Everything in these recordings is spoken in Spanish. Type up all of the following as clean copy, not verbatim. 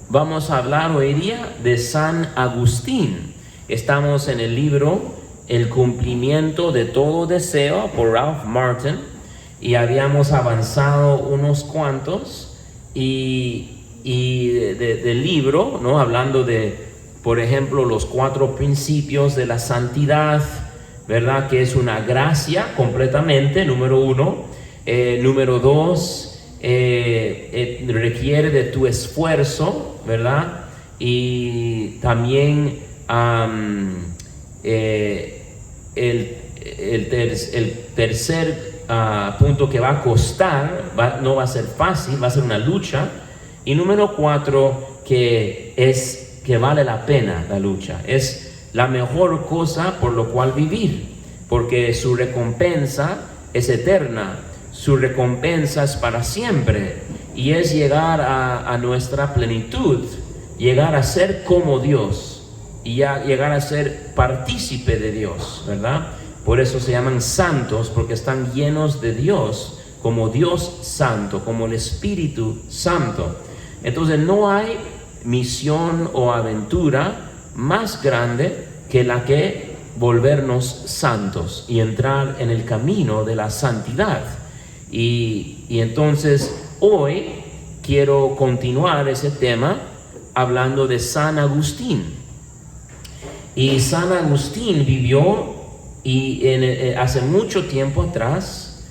Vamos a hablar hoy día de San Agustín. Estamos en el libro El cumplimiento de todo deseo por Ralph Martin y habíamos avanzado unos cuantos del libro, ¿no? Hablando de, por ejemplo, los 4 principios de la santidad, ¿verdad? Que es una gracia completamente, número 1. Número 2, requiere de tu esfuerzo, ¿verdad? Y también el tercer punto, que va a costar, no va a ser fácil, va a ser una lucha. Y número 4, que vale la pena la lucha, es la mejor cosa por lo cual vivir, porque su recompensa es eterna, su recompensa es para siempre, y es llegar a nuestra plenitud, llegar a ser como Dios, y llegar a ser partícipe de Dios, ¿verdad? Por eso se llaman santos, porque están llenos de Dios, como Dios santo, como el Espíritu Santo. Entonces no hay misión o aventura más grande que la que volvernos santos y entrar en el camino de la santidad. Y entonces hoy quiero continuar ese tema hablando de San Agustín. Y San Agustín vivió hace mucho tiempo atrás.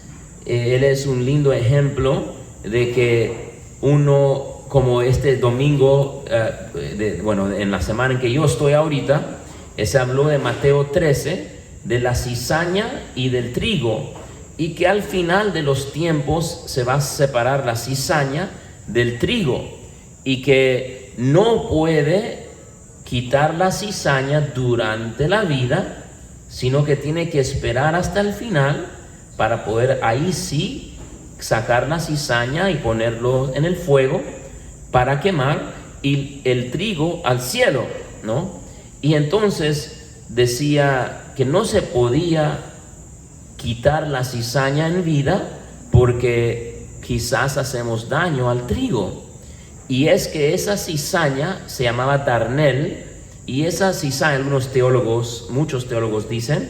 Él es un lindo ejemplo de que uno, como este domingo, en la semana en que yo estoy ahorita, se habló de Mateo 13, de la cizaña y del trigo, y que al final de los tiempos se va a separar la cizaña del trigo, y que no puede quitar la cizaña durante la vida, sino que tiene que esperar hasta el final para poder ahí sí sacar la cizaña y ponerlo en el fuego para quemar, y el trigo al cielo, ¿no? Y entonces decía que no se podía quitar la cizaña en vida porque quizás hacemos daño al trigo. Y es que esa cizaña se llamaba darnel, y esa cizaña, muchos teólogos dicen,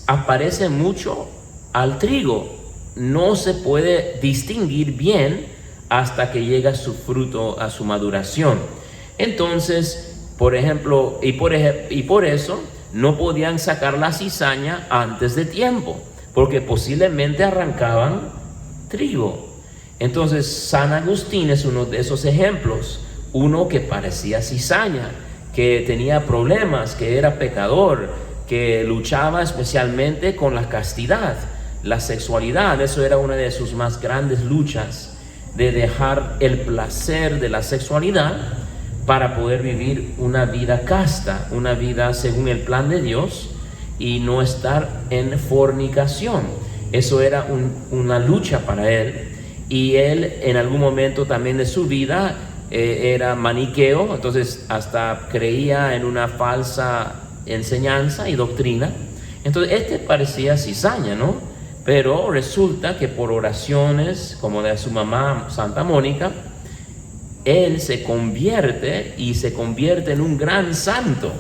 aparece mucho al trigo. No se puede distinguir bien hasta que llega su fruto a su maduración. Entonces, por ejemplo, y por eso no podían sacar la cizaña antes de tiempo, porque posiblemente arrancaban trigo. Entonces San Agustín es uno de esos ejemplos, uno que parecía cizaña, que tenía problemas, que era pecador, que luchaba especialmente con la castidad, la sexualidad. Eso era una de sus más grandes luchas, de dejar el placer de la sexualidad para poder vivir una vida casta, una vida según el plan de Dios, y no estar en fornicación. Eso era una lucha para él. Y él en algún momento también de su vida era maniqueo, entonces hasta creía en una falsa enseñanza y doctrina. Entonces parecía cizaña, ¿no? Pero resulta que por oraciones como de su mamá Santa Mónica, él se convierte en un gran santo.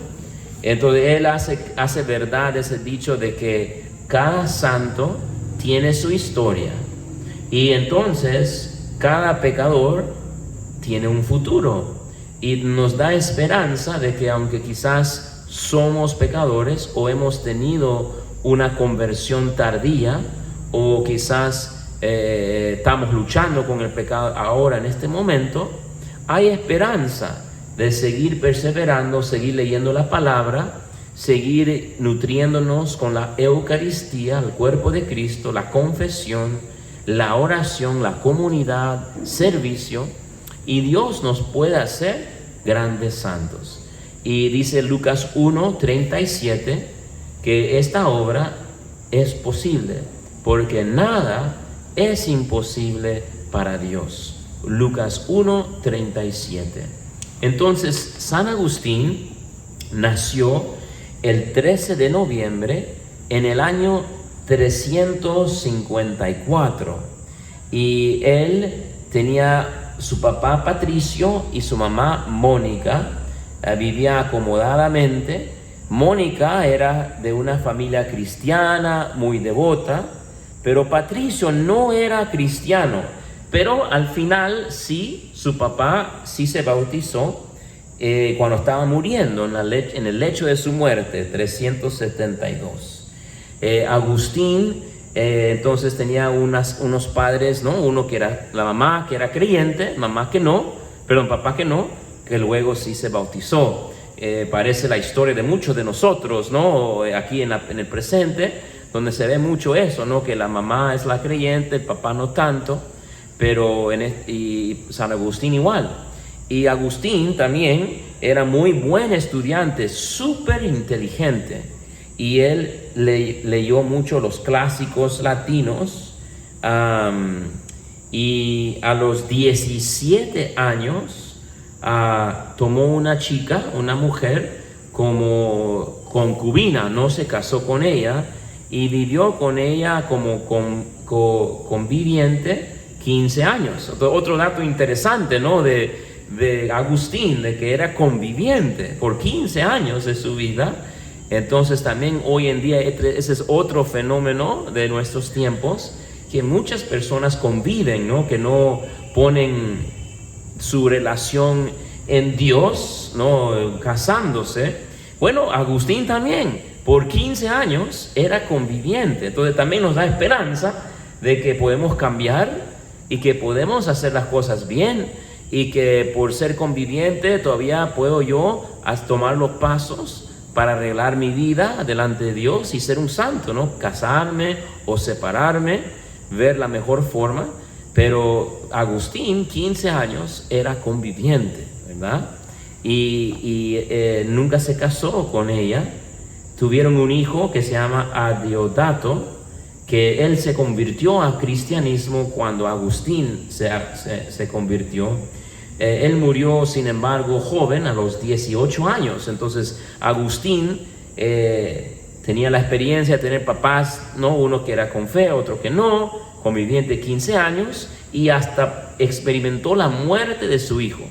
Entonces él hace verdad ese dicho de que cada santo tiene su historia, y entonces cada pecador tiene un futuro, y nos da esperanza de que aunque quizás somos pecadores o hemos tenido una conversión tardía, o quizás estamos luchando con el pecado ahora en este momento, hay esperanza de seguir perseverando, seguir leyendo la palabra, seguir nutriéndonos con la Eucaristía, el cuerpo de Cristo, la confesión, la oración, la comunidad, servicio, y Dios nos puede hacer grandes santos. Y dice Lucas 1:37 que esta obra es posible, porque nada es imposible para Dios. Lucas 1:37. Entonces San Agustín nació el 13 de noviembre en el año 354, y él tenía su papá Patricio y su mamá Mónica vivían acomodadamente. Mónica era de una familia cristiana muy devota, pero Patricio no era cristiano. Pero al final sí, su papá sí se bautizó cuando estaba muriendo en el lecho de su muerte, 372. Agustín entonces tenía unos padres, ¿no? Uno que era la mamá, que era creyente, papá que no, que luego sí se bautizó. Parece la historia de muchos de nosotros, ¿no? Aquí en el presente, donde se ve mucho eso, ¿no? Que la mamá es la creyente, el papá no tanto, pero y San Agustín igual. Y Agustín también era muy buen estudiante, súper inteligente, y él leyó mucho los clásicos latinos, y a los 17 años tomó una chica, una mujer, como concubina, no se casó con ella, y vivió con ella como conviviente 15 años. Otro dato interesante, ¿no? de Agustín, de que era conviviente por 15 años de su vida. Entonces también hoy en día ese es otro fenómeno de nuestros tiempos, que muchas personas conviven, ¿no? Que no ponen su relación en Dios, ¿no? Casándose. Bueno, Agustín también por 15 años era conviviente. Entonces también nos da esperanza de que podemos cambiar y que podemos hacer las cosas bien, y que por ser conviviente todavía puedo yo tomar los pasos para arreglar mi vida delante de Dios y ser un santo, ¿no? Casarme o separarme, ver la mejor forma. Pero Agustín, 15 años, era conviviente, ¿verdad? Y nunca se casó con ella. Tuvieron un hijo que se llama Adeodato, que él se convirtió al cristianismo cuando Agustín se convirtió. Él murió, sin embargo, joven, a los 18 años. Entonces Agustín tenía la experiencia de tener papás, ¿no? Uno que era con fe, otro que no, conviviente 15 años, y hasta experimentó la muerte de su hijo.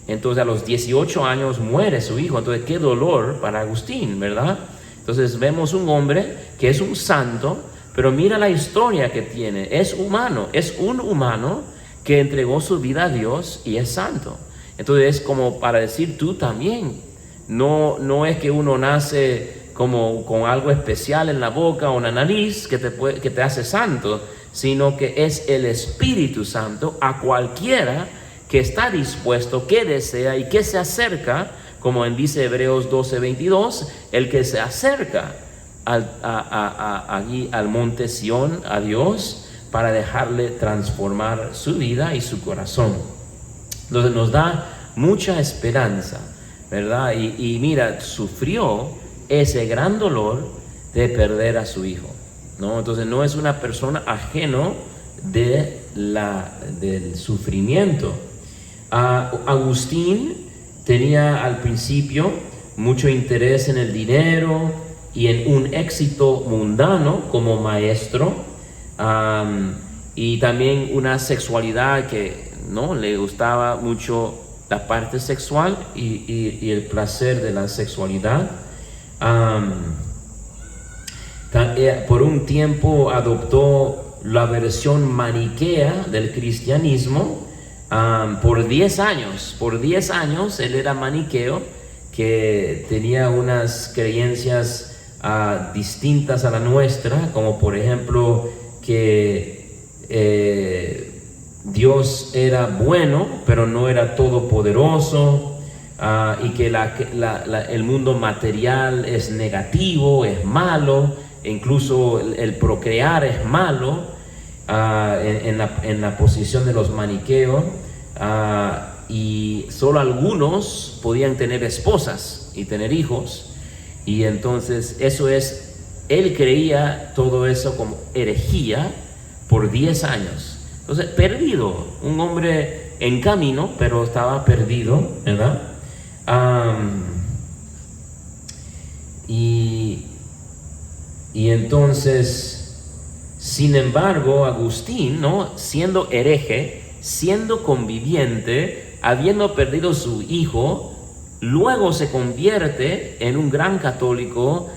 Entonces a los 18 años muere su hijo. Entonces qué dolor para Agustín, ¿verdad? Entonces vemos un hombre que es un santo, pero mira la historia que tiene. Es humano, es un humano que entregó su vida a Dios y es santo. Entonces es como para decir, tú también. No es que uno nace como con algo especial en la boca o en la nariz que te hace santo, sino que es el Espíritu Santo a cualquiera que está dispuesto, que desea y que se acerca, como dice Hebreos 12:22, el que se acerca allí al monte Sión, a Dios, para dejarle transformar su vida y su corazón. Entonces nos da mucha esperanza, ¿verdad? Y mira, sufrió ese gran dolor de perder a su hijo, ¿no? Entonces no es una persona ajeno del sufrimiento. Agustín tenía al principio mucho interés en el dinero y en un éxito mundano como maestro, y también una sexualidad que no le gustaba mucho, la parte sexual y el placer de la sexualidad. Por un tiempo adoptó la versión maniquea del cristianismo. Por 10 años él era maniqueo, que tenía unas creencias distintas a la nuestra, como por ejemplo que Dios era bueno pero no era todopoderoso, y que el mundo material es negativo, es malo, e incluso el procrear es malo, en la posición de los maniqueos, y solo algunos podían tener esposas y tener hijos. Y entonces él creía todo eso como herejía por 10 años. Entonces, perdido, un hombre en camino, pero estaba perdido, ¿verdad? Y entonces, sin embargo, Agustín, ¿no? Siendo hereje, siendo conviviente, habiendo perdido su hijo, luego se convierte en un gran católico,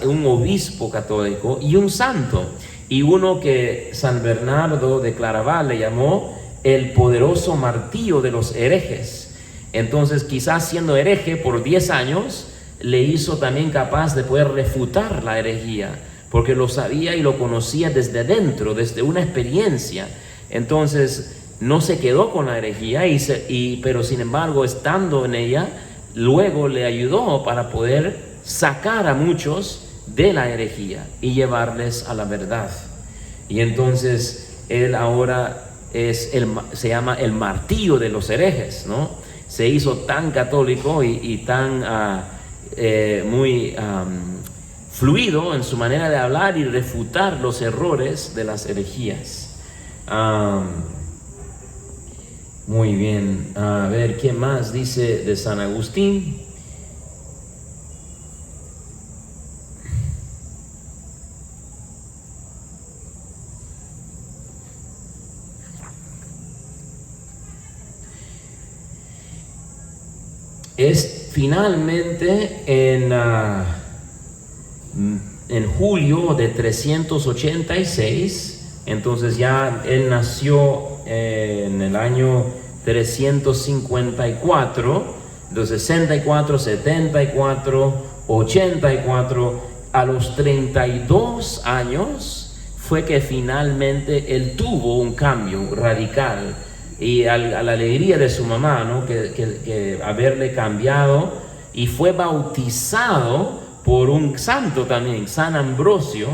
un obispo católico y un santo, y uno que San Bernardo de Claraval le llamó el poderoso martillo de los herejes. Entonces, quizás siendo hereje por 10 años, le hizo también capaz de poder refutar la herejía, porque lo sabía y lo conocía desde dentro, desde una experiencia. Entonces, no se quedó con la herejía, pero sin embargo, estando en ella, luego le ayudó para poder sacar a muchos de la herejía y llevarles a la verdad. Y entonces, él ahora se llama el martillo de los herejes, ¿no? Se hizo tan católico y tan muy fluido en su manera de hablar y refutar los errores de las herejías. Muy bien, a ver, ¿qué más dice de San Agustín? Es finalmente en julio de 386, entonces ya él nació en el año 354, entonces 64, 74, 84, a los 32 años fue que finalmente él tuvo un cambio radical. Y a la alegría de su mamá, ¿no? que haberle cambiado, y fue bautizado por un santo también, San Ambrosio,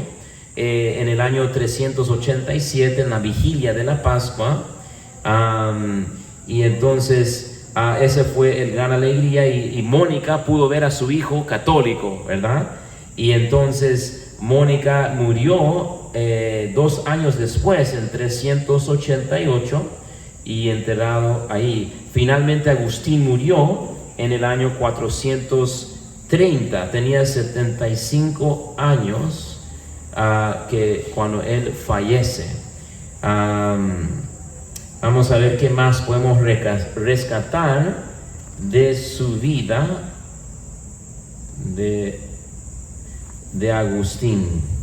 en el año 387, en la vigilia de la Pascua. Y entonces ese fue el gran alegría, y Mónica pudo ver a su hijo católico, ¿verdad? Y entonces Mónica murió 2 años después, en 388, y enterrado ahí. Finalmente Agustín murió en el año 430, tenía 75 años que cuando él fallece. Vamos a ver qué más podemos rescatar de su vida de Agustín.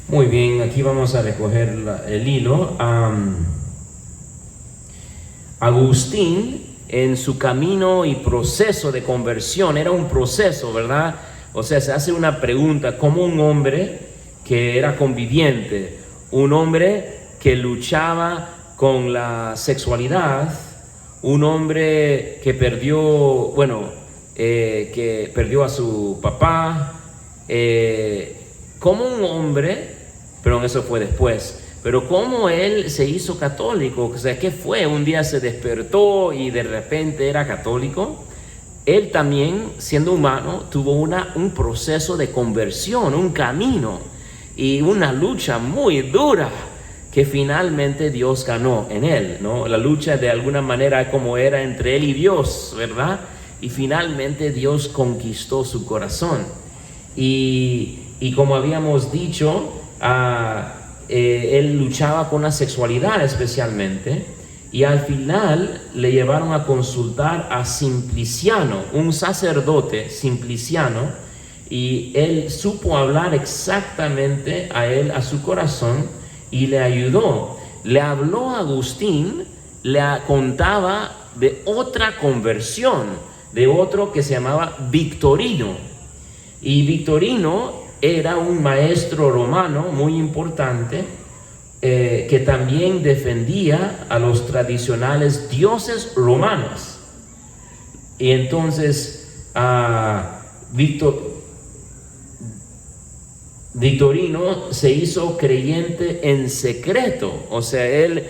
Muy bien, aquí vamos a recoger el hilo. Agustín, en su camino y proceso de conversión, era un proceso, ¿verdad? O sea, se hace una pregunta: ¿cómo un hombre que era conviviente, un hombre que luchaba con la sexualidad, un hombre que perdió, que perdió a su papá, como un hombre, pero eso fue después, pero cómo él se hizo católico? O sea, ¿qué fue? Un día se despertó y de repente era católico. Él también, siendo humano, tuvo un proceso de conversión, un camino y una lucha muy dura que finalmente Dios ganó en él, ¿no? La lucha de alguna manera como era entre él y Dios, ¿verdad? Y finalmente Dios conquistó su corazón. Y como habíamos dicho, él luchaba con la sexualidad especialmente, y al final le llevaron a consultar a Simpliciano, un sacerdote Simpliciano, y él supo hablar exactamente a su corazón y le ayudó. Le habló a Agustín, le contaba de otra conversión, de otro que se llamaba Victorino, y Victorino era un maestro romano muy importante, que también defendía a los tradicionales dioses romanos. Y entonces Victorino se hizo creyente en secreto. O sea, él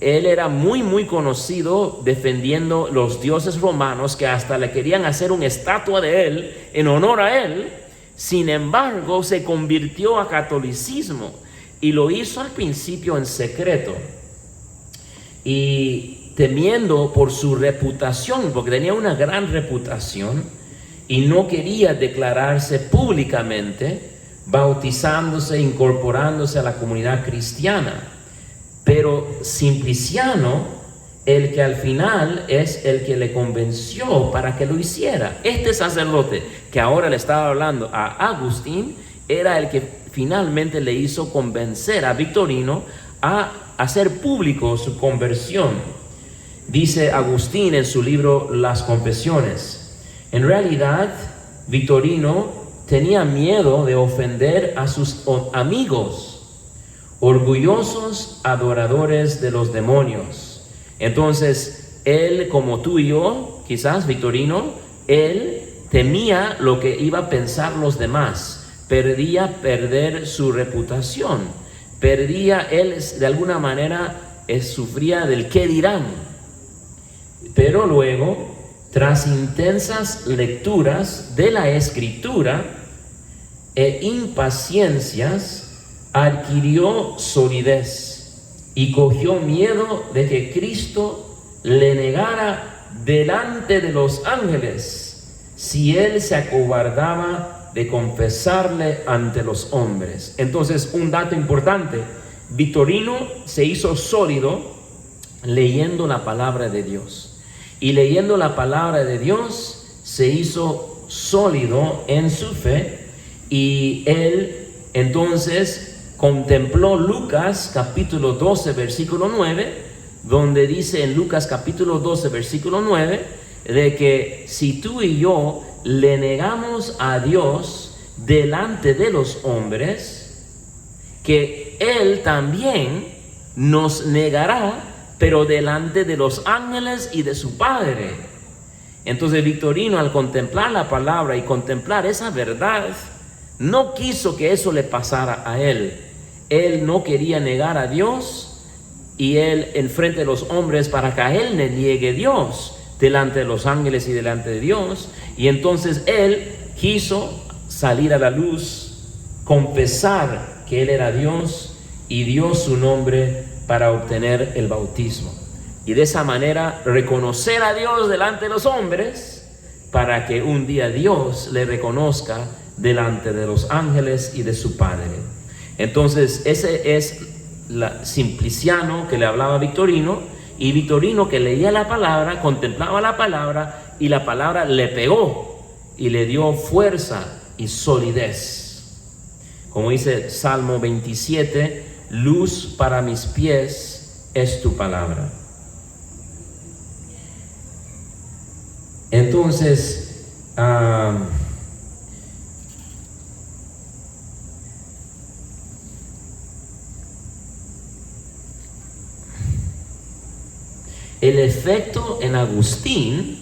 era muy conocido defendiendo los dioses romanos, que hasta le querían hacer una estatua de él en honor a él. Sin embargo, se convirtió a catolicismo y lo hizo al principio en secreto. Y temiendo por su reputación, porque tenía una gran reputación y no quería declararse públicamente, bautizándose, incorporándose a la comunidad cristiana. Pero Simpliciano, el que al final es el que le convenció para que lo hiciera. Este sacerdote que ahora le estaba hablando a Agustín, era el que finalmente le hizo convencer a Victorino a hacer público su conversión. Dice Agustín en su libro Las Confesiones: en realidad, Victorino tenía miedo de ofender a sus amigos, orgullosos adoradores de los demonios. Entonces, él, como tú y yo, quizás Victorino, él temía lo que iba a pensar los demás, perder su reputación, él de alguna manera sufría del qué dirán. Pero luego, tras intensas lecturas de la Escritura e impaciencias, adquirió solidez y cogió miedo de que Cristo le negara delante de los ángeles si él se acobardaba de confesarle ante los hombres. Entonces, un dato importante: Victorino se hizo sólido leyendo la palabra de Dios, y leyendo la palabra de Dios se hizo sólido en su fe, y él entonces contempló Lucas capítulo 12 versículo 9, donde dice en Lucas capítulo 12 versículo 9 de que si tú y yo le negamos a Dios delante de los hombres, que Él también nos negará, pero delante de los ángeles y de su Padre. Entonces Victorino, al contemplar la palabra y contemplar esa verdad, no quiso que eso le pasara a él. Él no quería negar a Dios, y él enfrente de los hombres, para que a él le niegue Dios delante de los ángeles y delante de Dios. Y entonces él quiso salir a la luz, confesar que él era Dios, y dio su nombre para obtener el bautismo, y de esa manera reconocer a Dios delante de los hombres, para que un día Dios le reconozca delante de los ángeles y de su Padre. Entonces ese es Simpliciano, que le hablaba a Victorino, y Victorino, que leía la palabra, contemplaba la palabra, y la palabra le pegó y le dio fuerza y solidez. Como dice Salmo 27, luz para mis pies es tu palabra. Entonces, el efecto en Agustín,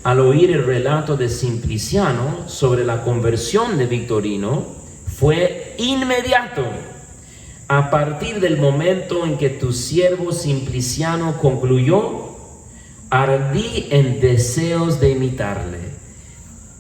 al oír el relato de Simpliciano sobre la conversión de Victorino, fue inmediato. A partir del momento en que tu siervo Simpliciano concluyó, ardí en deseos de imitarle.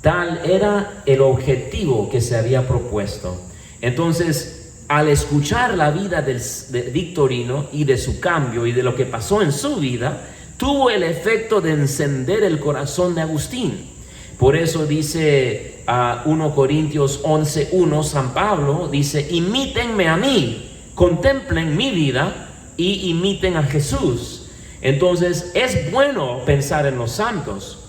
Tal era el objetivo que se había propuesto. Entonces, al escuchar la vida de Victorino y de su cambio y de lo que pasó en su vida, tuvo el efecto de encender el corazón de Agustín. Por eso dice a 1 Corintios 11:1, San Pablo dice: imítenme a mí, contemplen mi vida y imiten a Jesús. Entonces es bueno pensar en los santos.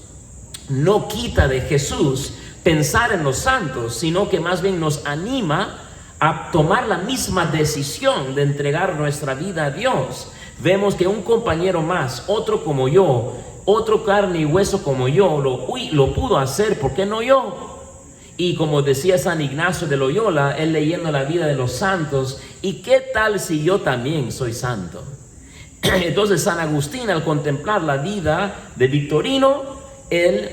No quita de Jesús pensar en los santos, sino que más bien nos anima a tomar la misma decisión de entregar nuestra vida a Dios. Vemos que un compañero más, otro como yo, otro carne y hueso como yo, lo pudo hacer, ¿por qué no yo? Y como decía San Ignacio de Loyola, él leyendo la vida de los santos: ¿y qué tal si yo también soy santo? Entonces San Agustín, al contemplar la vida de Victorino, él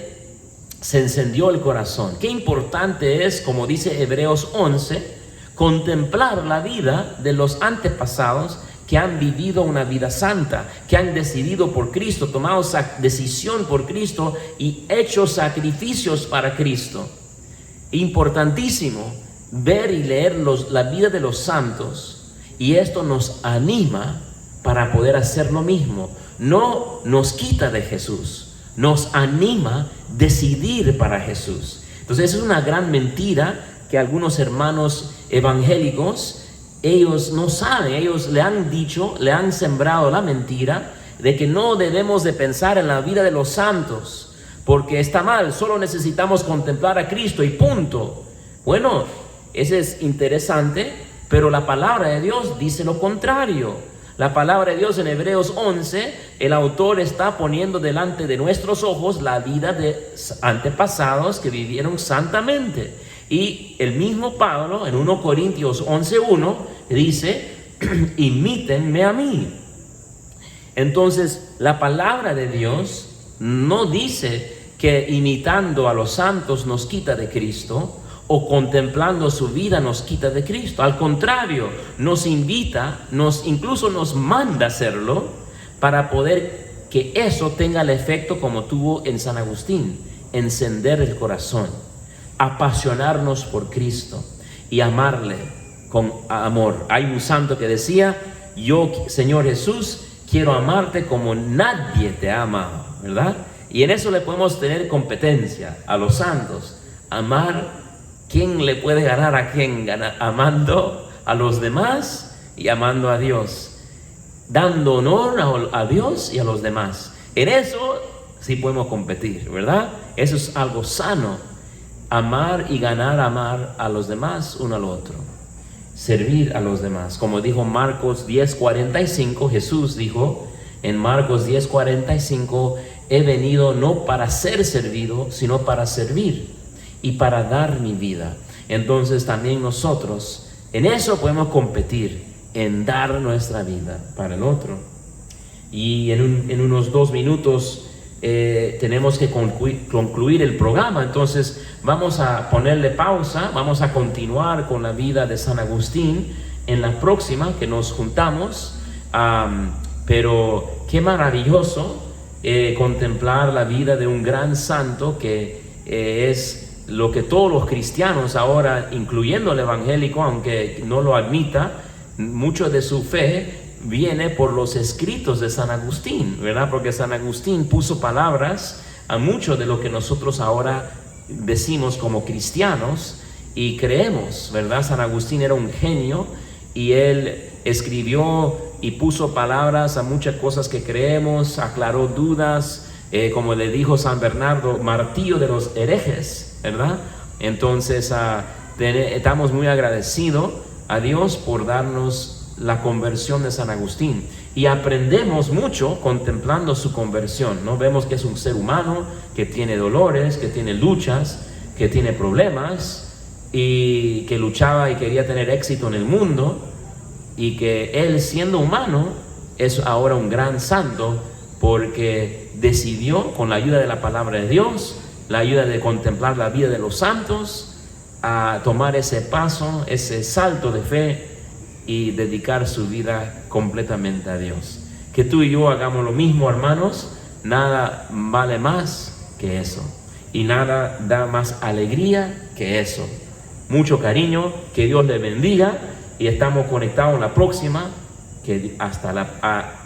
se encendió el corazón. Qué importante es, como dice Hebreos 11, contemplar la vida de los antepasados que han vivido una vida santa, que han decidido por Cristo, tomado decisión por Cristo y hecho sacrificios para Cristo. Importantísimo ver y leer la vida de los santos, y esto nos anima para poder hacer lo mismo. No nos quita de Jesús, nos anima a decidir para Jesús. Entonces es una gran mentira que algunos hermanos evangélicos, ellos no saben, ellos le han sembrado la mentira de que no debemos de pensar en la vida de los santos, porque está mal, solo necesitamos contemplar a Cristo y punto. Bueno, eso es interesante, pero la palabra de Dios dice lo contrario. La palabra de Dios en Hebreos 11, el autor está poniendo delante de nuestros ojos la vida de antepasados que vivieron santamente. Y el mismo Pablo en 1 Corintios 11:1 dice, imítenme a mí. Entonces, la palabra de Dios no dice que imitando a los santos nos quita de Cristo, o contemplando su vida nos quita de Cristo. Al contrario, nos invita, incluso nos manda hacerlo, para poder que eso tenga el efecto como tuvo en San Agustín: encender el corazón, apasionarnos por Cristo y amarle con amor. Hay un santo que decía: yo, Señor Jesús, quiero amarte como nadie te ha amado, ¿verdad? Y en eso le podemos tener competencia a los santos. Amar, ¿quién le puede ganar a quién? Amando a los demás y amando a Dios, dando honor a Dios y a los demás. En eso sí podemos competir, ¿verdad? Eso es algo sano. Amar y amar a los demás uno al otro. Servir a los demás. Como dijo Marcos 10:45, Jesús dijo en Marcos 10:45, he venido no para ser servido, sino para servir y para dar mi vida. Entonces también nosotros en eso podemos competir, en dar nuestra vida para el otro. Y en unos 2 minutos tenemos que concluir el programa. Entonces vamos a ponerle pausa, vamos a continuar con la vida de San Agustín en la próxima que nos juntamos. Pero qué maravilloso contemplar la vida de un gran santo que es lo que todos los cristianos ahora, incluyendo el evangélico, aunque no lo admita, mucho de su fe viene por los escritos de San Agustín, ¿verdad? Porque San Agustín puso palabras a mucho de lo que nosotros ahora decimos como cristianos y creemos, ¿verdad? San Agustín era un genio y él escribió y puso palabras a muchas cosas que creemos, aclaró dudas, como le dijo San Bernardo, martillo de los herejes, ¿verdad? Entonces estamos muy agradecidos a Dios por darnos la conversión de San Agustín, y aprendemos mucho contemplando su conversión, ¿no? Vemos que es un ser humano que tiene dolores, que tiene luchas, que tiene problemas, y que luchaba y quería tener éxito en el mundo, y que él, siendo humano, es ahora un gran santo porque decidió, con la ayuda de la palabra de Dios, la ayuda de contemplar la vida de los santos, a tomar ese paso, ese salto de fe y dedicar su vida completamente a Dios. Que tú y yo hagamos lo mismo, hermanos. Nada vale más que eso, y nada da más alegría que eso. Mucho cariño, que Dios le bendiga, y estamos conectados en la próxima, que hasta